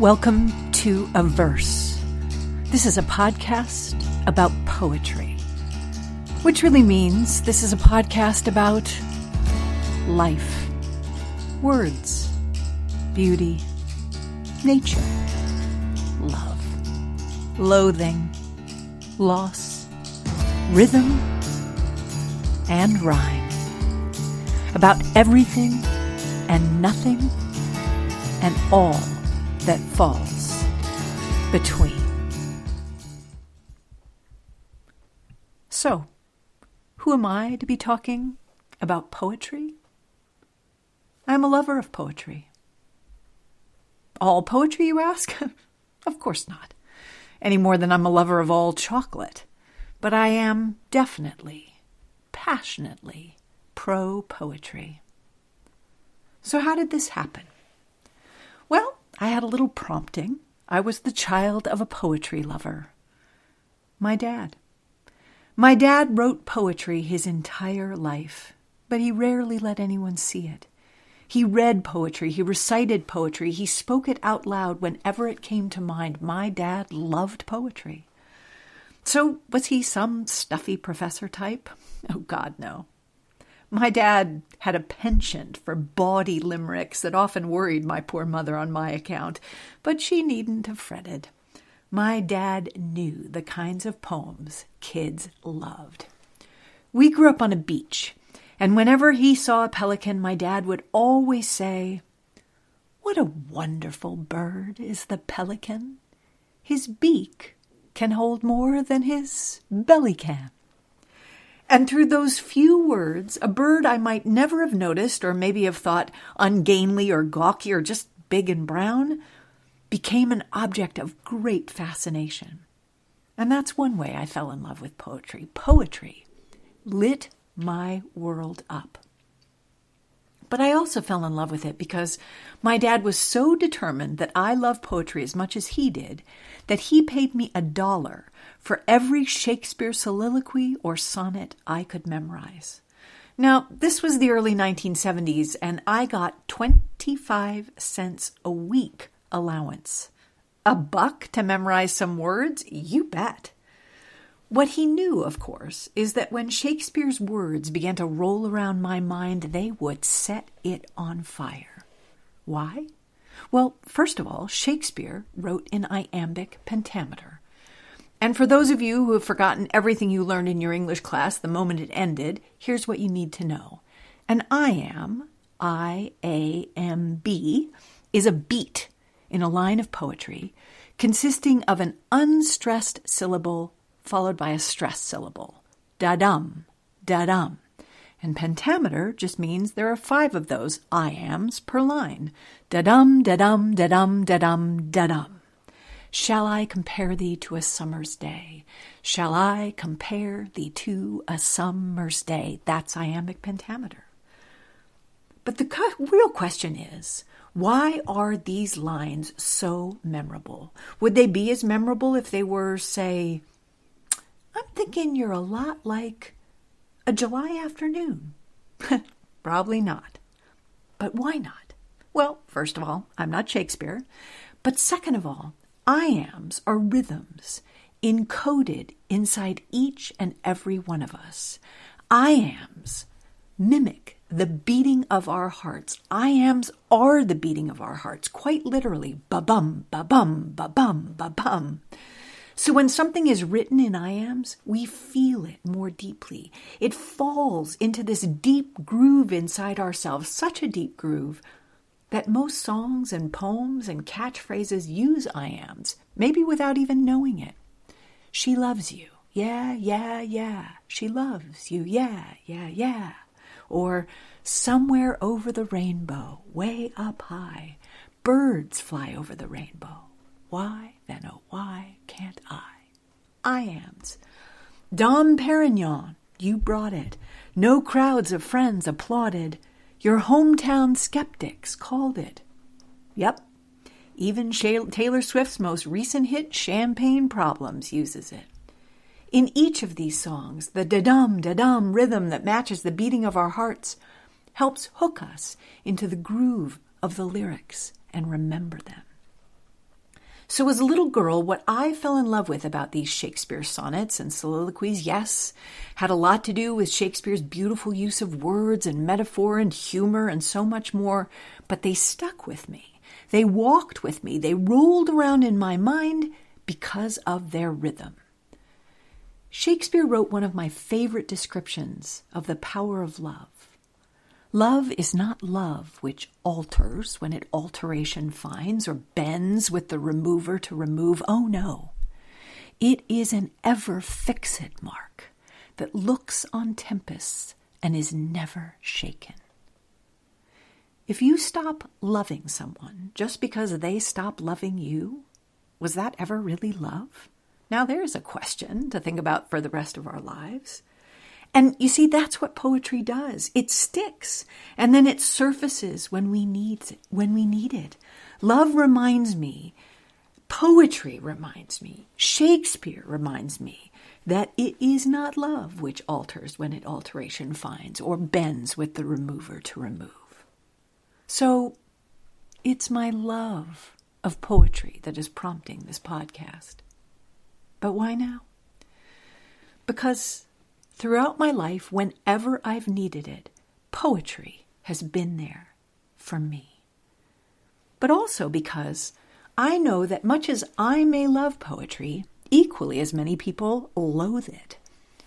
Welcome to A Verse. This is a podcast about poetry, which really means this is a podcast about life, words, beauty, nature, love, loathing, loss, rhythm, and rhyme. About everything and nothing and all that falls between. So, who am I to be talking about poetry? I'm a lover of poetry. All poetry, you ask? Of course not. Any more than I'm a lover of all chocolate. But I am definitely, passionately pro-poetry. So how did this happen? Well, I had a little prompting. I was the child of a poetry lover. My dad. My dad wrote poetry his entire life, but he rarely let anyone see it. He read poetry, he recited poetry, he spoke it out loud whenever it came to mind. My dad loved poetry. So was he some stuffy professor type? Oh, God, no. My dad had a penchant for bawdy limericks that often worried my poor mother on my account, but she needn't have fretted. My dad knew the kinds of poems kids loved. We grew up on a beach, and whenever he saw a pelican, my dad would always say, "What a wonderful bird is the pelican. His beak can hold more than his belly can." And through those few words, a bird I might never have noticed or maybe have thought ungainly or gawky or just big and brown became an object of great fascination. And that's one way I fell in love with poetry. Poetry lit my world up. But I also fell in love with it because my dad was so determined that I loved poetry as much as he did that he paid me $1 for every Shakespeare soliloquy or sonnet I could memorize. Now, this was the early 1970s, and I got 25 cents a week allowance. $1 to memorize some words? You bet. What he knew, of course, is that when Shakespeare's words began to roll around my mind, they would set it on fire. Why? Well, first of all, Shakespeare wrote in iambic pentameter. And for those of you who have forgotten everything you learned in your English class the moment it ended, here's what you need to know. An iamb, I-A-M-B, is a beat in a line of poetry consisting of an unstressed syllable followed by a stressed syllable. Da-dum, da-dum. And pentameter just means there are 5 of those iambs per line. Da-dum, da-dum, da-dum, da-dum, da-dum. Shall I compare thee to a summer's day? Shall I compare thee to a summer's day? That's iambic pentameter. But the real question is, why are these lines so memorable? Would they be as memorable if they were, say, "I'm thinking you're a lot like a July afternoon"? Probably not. But why not? Well, first of all, I'm not Shakespeare. But second of all, iambs are rhythms encoded inside each and every one of us. Iambs mimic the beating of our hearts. Iambs are the beating of our hearts, quite literally. Ba-bum, ba-bum, ba-bum, ba-bum. So when something is written in iambs, we feel it more deeply. It falls into this deep groove inside ourselves, such a deep groove that most songs and poems and catchphrases use iambs, maybe without even knowing it. She loves you. Yeah, yeah, yeah. She loves you. Yeah, yeah, yeah. Or somewhere over the rainbow, way up high, birds fly over the rainbow. Why, then, oh, why can't I? Iambs. Dom Perignon, you brought it. No crowds of friends applauded. Your hometown skeptics called it. Yep. Even Taylor Swift's most recent hit, Champagne Problems, uses it. In each of these songs, the da-dum rhythm that matches the beating of our hearts helps hook us into the groove of the lyrics and remember them. So as a little girl, what I fell in love with about these Shakespeare sonnets and soliloquies, yes, had a lot to do with Shakespeare's beautiful use of words and metaphor and humor and so much more, but they stuck with me. They walked with me. They rolled around in my mind because of their rhythm. Shakespeare wrote one of my favorite descriptions of the power of love. Love is not love which alters when it alteration finds, or bends with the remover to remove. Oh no, it is an ever-fixed mark that looks on tempests and is never shaken. If you stop loving someone just because they stop loving you, was that ever really love? Now there's a question to think about for the rest of our lives. And you see, that's what poetry does. It sticks, and then it surfaces when we need it. Love reminds me, poetry reminds me, Shakespeare reminds me that it is not love which alters when it alteration finds, or bends with the remover to remove. So it's my love of poetry that is prompting this podcast. But why now? Because throughout my life, whenever I've needed it, poetry has been there for me. But also because I know that much as I may love poetry, equally as many people loathe it,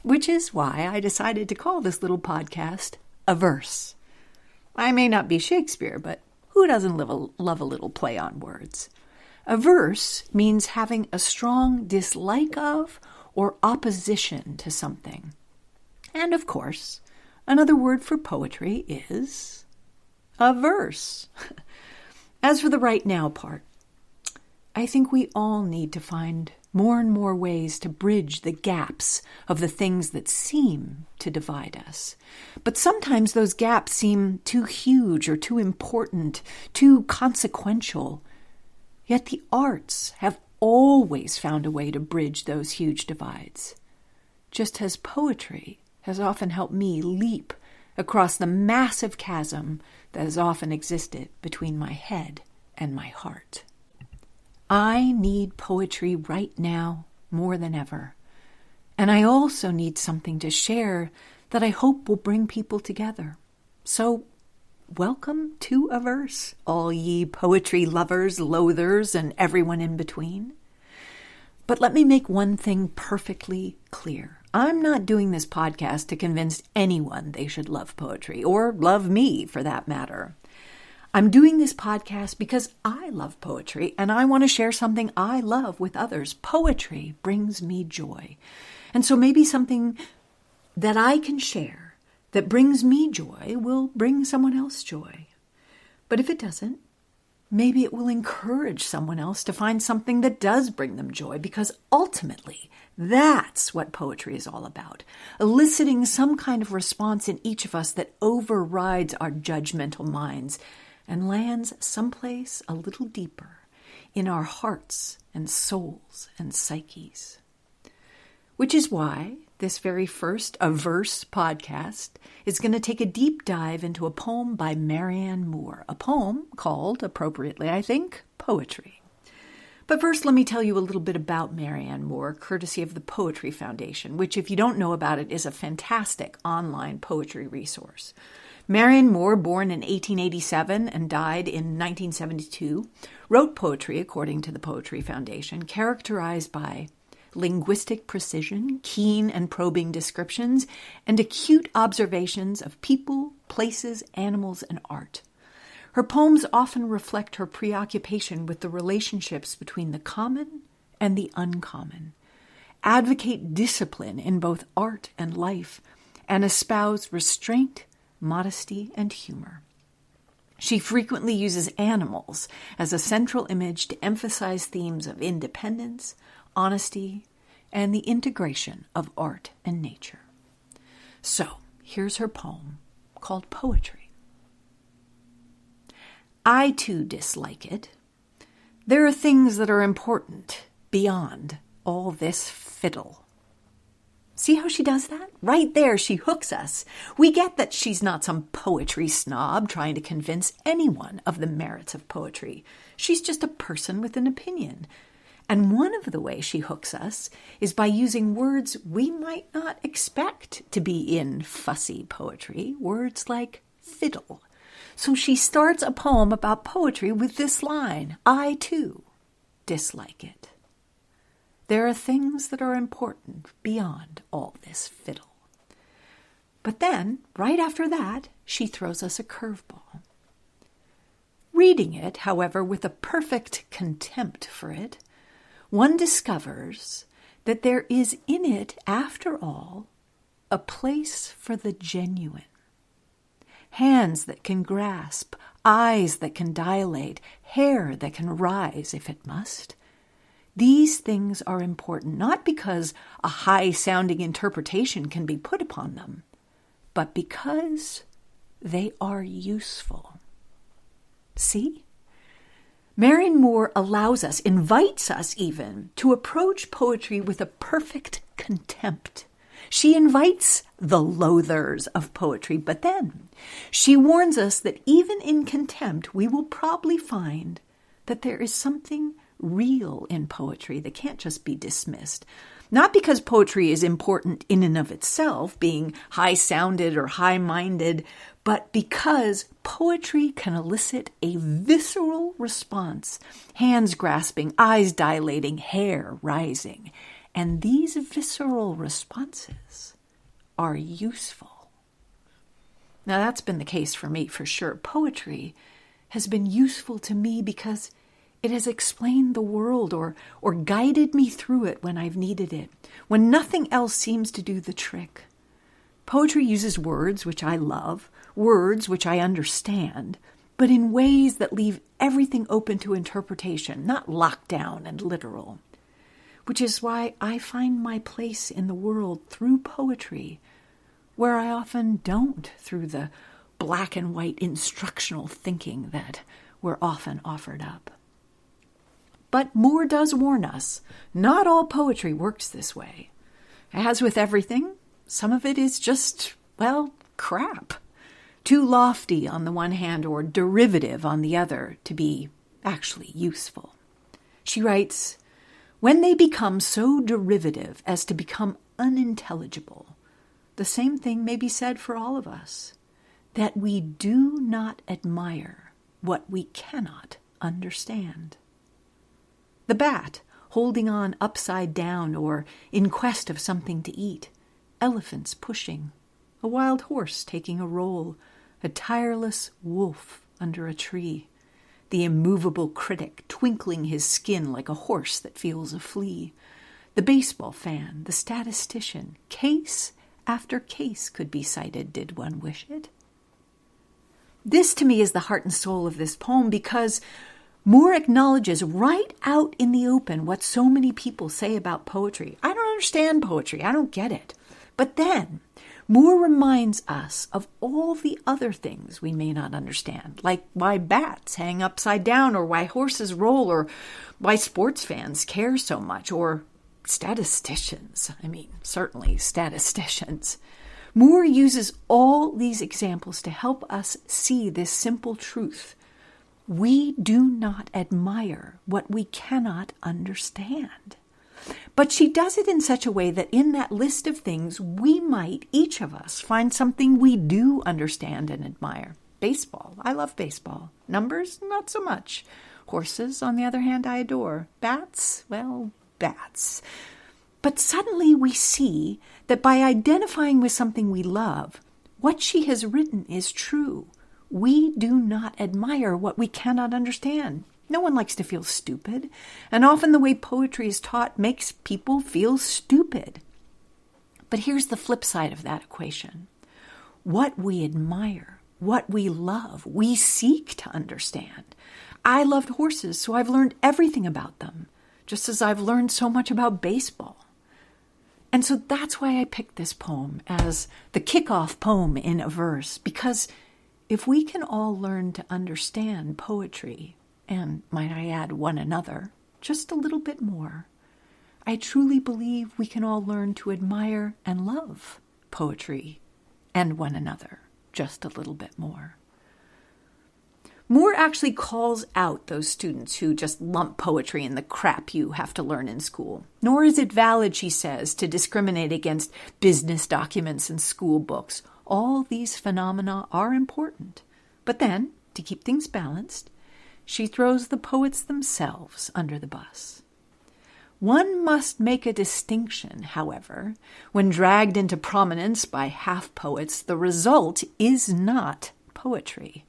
which is why I decided to call this little podcast A Verse. I may not be Shakespeare, but who doesn't love a little play on words? A verse means having a strong dislike of or opposition to something. And of course, another word for poetry is a verse. As for the right now part, I think we all need to find more and more ways to bridge the gaps of the things that seem to divide us. But sometimes those gaps seem too huge or too important, too consequential. Yet the arts have always found a way to bridge those huge divides, just as poetry has often helped me leap across the massive chasm that has often existed between my head and my heart. I need poetry right now more than ever, and I also need something to share that I hope will bring people together. So, welcome to A Verse, all ye poetry lovers, loathers, and everyone in between. But let me make one thing perfectly clear. I'm not doing this podcast to convince anyone they should love poetry, or love me for that matter. I'm doing this podcast because I love poetry, and I want to share something I love with others. Poetry brings me joy. And so maybe something that I can share that brings me joy will bring someone else joy. But if it doesn't, maybe it will encourage someone else to find something that does bring them joy, because ultimately, that's what poetry is all about. Eliciting some kind of response in each of us that overrides our judgmental minds and lands someplace a little deeper in our hearts and souls and psyches. Which is why this very first A Verse podcast is going to take a deep dive into a poem by Marianne Moore, a poem called, appropriately I think, Poetry. But first, let me tell you a little bit about Marianne Moore, courtesy of the Poetry Foundation, which, if you don't know about it, is a fantastic online poetry resource. Marianne Moore, born in 1887 and died in 1972, wrote poetry, according to the Poetry Foundation, characterized by linguistic precision, keen and probing descriptions, and acute observations of people, places, animals, and art. Her poems often reflect her preoccupation with the relationships between the common and the uncommon, advocate discipline in both art and life, and espouse restraint, modesty, and humor. She frequently uses animals as a central image to emphasize themes of independence, honesty, and the integration of art and nature. So, here's her poem called Poetry. I too dislike it. There are things that are important beyond all this fiddle. See how she does that? Right there, she hooks us. We get that she's not some poetry snob trying to convince anyone of the merits of poetry. She's just a person with an opinion. And one of the ways she hooks us is by using words we might not expect to be in fussy poetry, words like fiddle. So she starts a poem about poetry with this line, "I, too, dislike it. There are things that are important beyond all this fiddle." But then, right after that, she throws us a curveball. Reading it, however, with a perfect contempt for it, one discovers that there is in it, after all, a place for the genuine. Hands that can grasp, eyes that can dilate, hair that can rise if it must. These things are important not because a high-sounding interpretation can be put upon them, but because they are useful. See? Marion Moore allows us, invites us even, to approach poetry with a perfect contempt. She invites the loathers of poetry, but then she warns us that even in contempt, we will probably find that there is something real in poetry that can't just be dismissed. Not because poetry is important in and of itself, being high-sounded or high-minded, but because poetry can elicit a visceral response, hands grasping, eyes dilating, hair rising. And these visceral responses are useful. Now, that's been the case for me, for sure. Poetry has been useful to me because it has explained the world or guided me through it when I've needed it, when nothing else seems to do the trick. Poetry uses words which I love, words which I understand, but in ways that leave everything open to interpretation, not locked down and literal. Which is why I find my place in the world through poetry, where I often don't through the black and white instructional thinking that we're often offered up. But Moore does warn us, not all poetry works this way. As with everything, some of it is just, crap. Too lofty on the one hand or derivative on the other to be actually useful. She writes, "When they become so derivative as to become unintelligible, the same thing may be said for all of us, that we do not admire what we cannot understand. The bat holding on upside down or in quest of something to eat, elephants pushing, a wild horse taking a roll, a tireless wolf under a tree, the immovable critic twinkling his skin like a horse that feels a flea, the baseball fan, the statistician, case after case could be cited, did one wish it." This to me is the heart and soul of this poem because Moore acknowledges right out in the open what so many people say about poetry. I don't understand poetry. I don't get it. But then Moore reminds us of all the other things we may not understand, like why bats hang upside down or why horses roll or why sports fans care so much or statisticians. Certainly statisticians. Moore uses all these examples to help us see this simple truth. We do not admire what we cannot understand. But she does it in such a way that in that list of things, we might, each of us, find something we do understand and admire. Baseball. I love baseball. Numbers? Not so much. Horses, on the other hand, I adore. Bats? Bats. But suddenly we see that by identifying with something we love, what she has written is true. We do not admire what we cannot understand. No one likes to feel stupid, and often the way poetry is taught makes people feel stupid. But here's the flip side of that equation. What we admire, what we love, we seek to understand. I loved horses, so I've learned everything about them, just as I've learned so much about baseball. And so that's why I picked this poem as the kickoff poem in a verse, because if we can all learn to understand poetry, and might I add one another, just a little bit more, I truly believe we can all learn to admire and love poetry and one another just a little bit more. Moore actually calls out those students who just lump poetry in the crap you have to learn in school. Nor is it valid, she says, to discriminate against business documents and school books. All these phenomena are important. But then, to keep things balanced, she throws the poets themselves under the bus. One must make a distinction, however. When dragged into prominence by half-poets, the result is not poetry.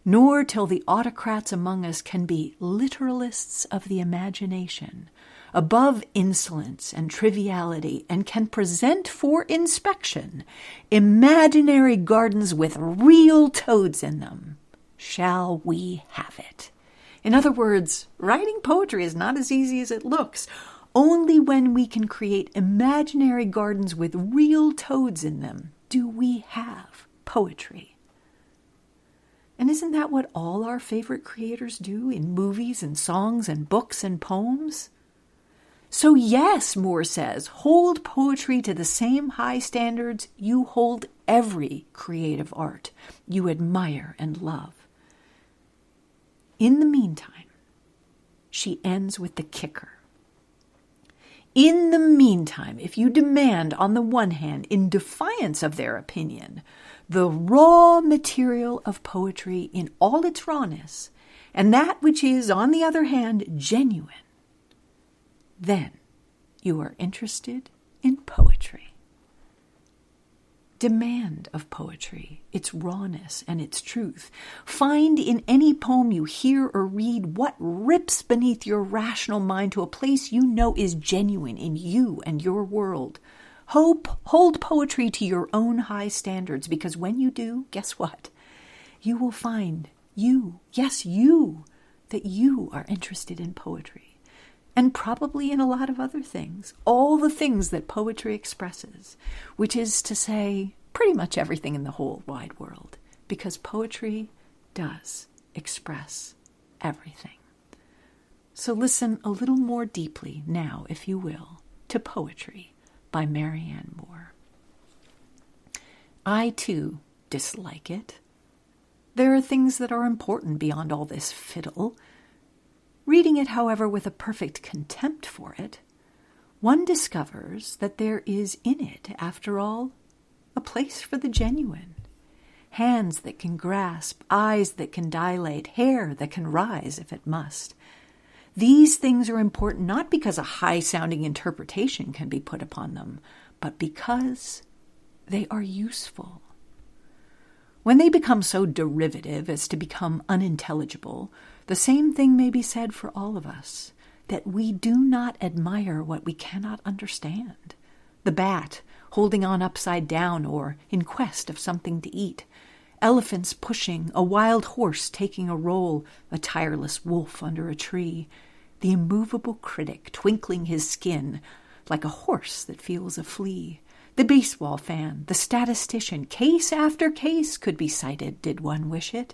Nor till the autocrats among us can be literalists of the imagination, above insolence and triviality, and can present for inspection imaginary gardens with real toads in them, shall we have it. In other words, writing poetry is not as easy as it looks. Only when we can create imaginary gardens with real toads in them do we have poetry. And isn't that what all our favorite creators do in movies and songs and books and poems? So yes, Moore says, hold poetry to the same high standards you hold every creative art you admire and love. In the meantime, she ends with the kicker. In the meantime, if you demand, on the one hand, in defiance of their opinion, the raw material of poetry in all its rawness, and that which is, on the other hand, genuine, then you are interested in poetry. Demand of poetry, its rawness and its truth. Find in any poem you hear or read what rips beneath your rational mind to a place you know is genuine in you and your world. Hold poetry to your own high standards, because when you do, guess what? You will find that you are interested in poetry. And probably in a lot of other things. All the things that poetry expresses, which is to say pretty much everything in the whole wide world, because poetry does express everything. So listen a little more deeply now, if you will, to Poetry by Marianne Moore. I, too, dislike it. There are things that are important beyond all this fiddle. Reading it, however, with a perfect contempt for it, one discovers that there is in it, after all, a place for the genuine. Hands that can grasp, eyes that can dilate, hair that can rise if it must. These things are important not because a high-sounding interpretation can be put upon them, but because they are useful. When they become so derivative as to become unintelligible, the same thing may be said for all of us, that we do not admire what we cannot understand. The bat holding on upside down or in quest of something to eat, elephants pushing, a wild horse taking a roll, a tireless wolf under a tree, the immovable critic twinkling his skin like a horse that feels a flea, the baseball fan, the statistician, case after case could be cited, did one wish it.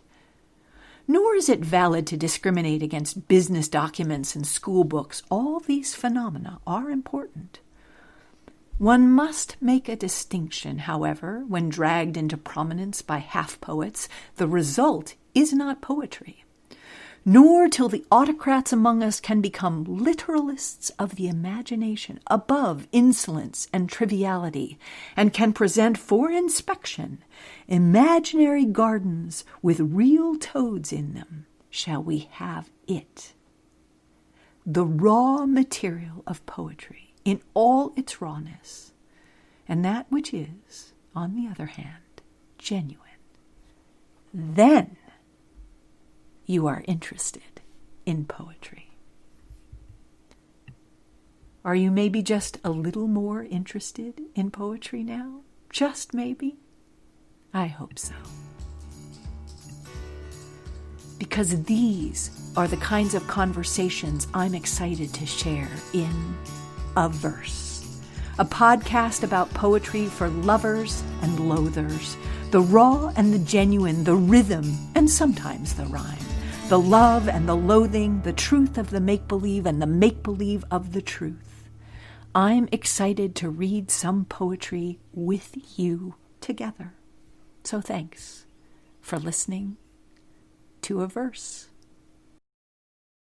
Nor is it valid to discriminate against business documents and school books. All these phenomena are important. One must make a distinction, however, when dragged into prominence by half-poets. The result is not poetry. Nor till the autocrats among us can become literalists of the imagination, above insolence and triviality, and can present for inspection imaginary gardens with real toads in them, shall we have it. The raw material of poetry in all its rawness, and that which is, on the other hand, genuine. Then you are interested in poetry. Are you maybe just a little more interested in poetry now? Just maybe? I hope so. Because these are the kinds of conversations I'm excited to share in A Verse, a podcast about poetry for lovers and loathers, the raw and the genuine, the rhythm and sometimes the rhyme, the love and the loathing, the truth of the make-believe and the make-believe of the truth. I'm excited to read some poetry with you together. So thanks for listening to a verse.